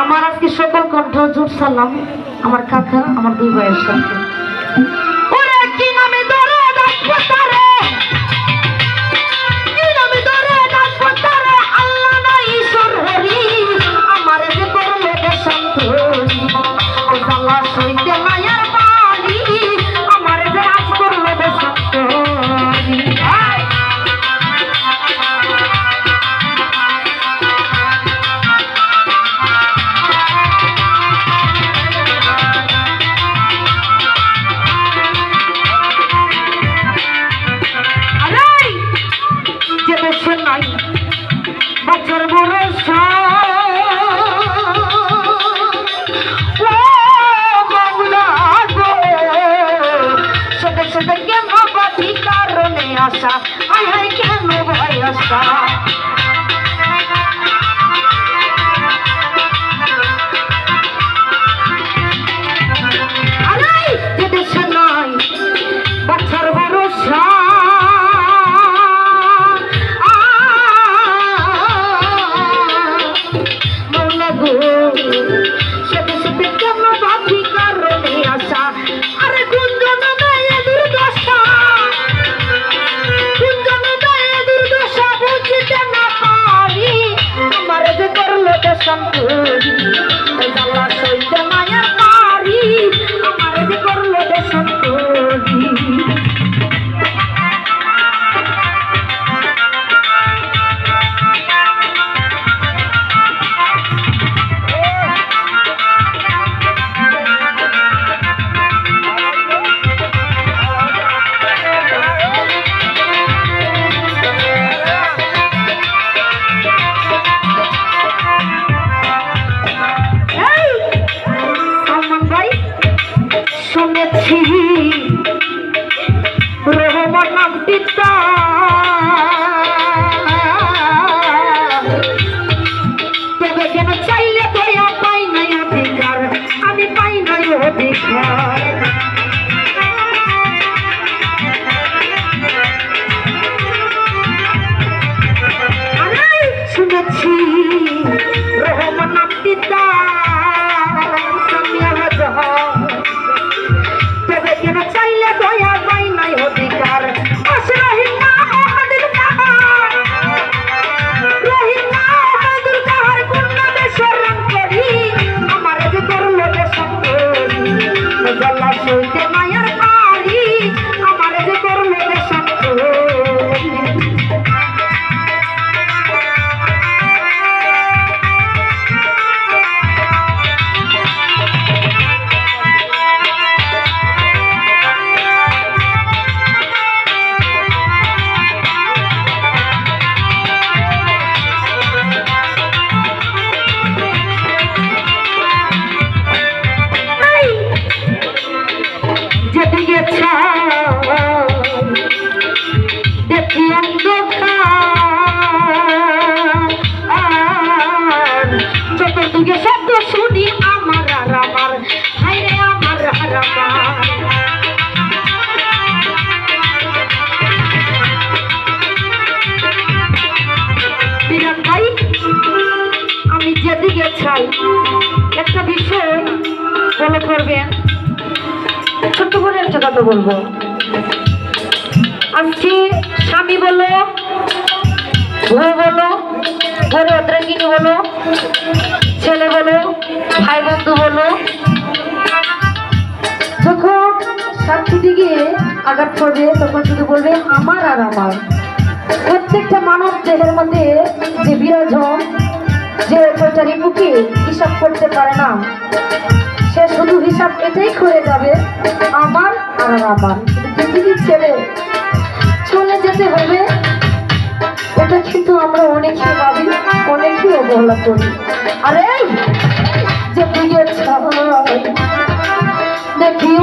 আমার আজকে সকল কণ্ঠ জোর সালাম আমার কাকা আমার দুই ভাইয়ের সাথে। ওরে কি নামে ধরে ডাকবো তারে, কি নামে ধরে ডাকবো তারে, আল্লাহ না ঈশ্বর হরি, আমার যে করলে দেশান্তরি, ও জালা সইতে মায়ার বাড়ি, আমার যে আজ করলে দেশান্তরি। বছর ভরসা সাথে সাথে কেন বাকি কারণে আসা, আয় হায় কেন ভাই আসা, আরে যে দেশে নাই বছর ভরসা, সাথে সাথে কেন বাকি কারণে আসা, আরে গুঞ্জন দেয় দুর্দশা, গুঞ্জন দেয় দুর্দশা, বুঝতে না পারি, আমার যে করলো দেশান্তরি, জালা সইতে মায়ার পারি, আমার যে করলো দেশান্তরি। শুনেছি রহমান নামটি তবে কেন চাইলে দয়া পাই নাই অধিকার, আমি পাই নাই অধিকার, শুনেছি রহমান নামটি তবে কেন চাইলে দয়া পাই নাই অধিকার, আমার যে করলো দেশান্তরি, জালা সইতে মায়ার বাড়ি, আমার যে করলো দেশান্তরি। দেখি অন্ধকার, চতুর্দিকে শব্দ শুনি আমার আর আমার, হায়রে আমার আর আমার, বিরাট ভাই আমি যেদিকে চাই একটা বিষয় ফলো করবেন, ছোট্ট করে একটা কথা বলবো। আজকে স্বামী বলো, বউ বলো, ঘরে অদ্রাঙ্গিনী বলো, ছেলে বলো, ভাই বন্ধু বলো, যখন সাথী দিকে আঘাত করবে তখন শুধু বলবে আমার আর আমার। প্রত্যেকটা মানব দেহের মধ্যে যে বিরাজন, যে প্রচারী মুখে হিসাব করতে পারে না, সে শুধু হিসাব এটাই করে যাবে আমার আর আমার। পৃথিবী ছেড়ে চলে যেতে হবে, এটা কিন্তু আমরা অনেকে ভাবি, অনেকেই অবহেলা করি। আরে যে দিকে দেখি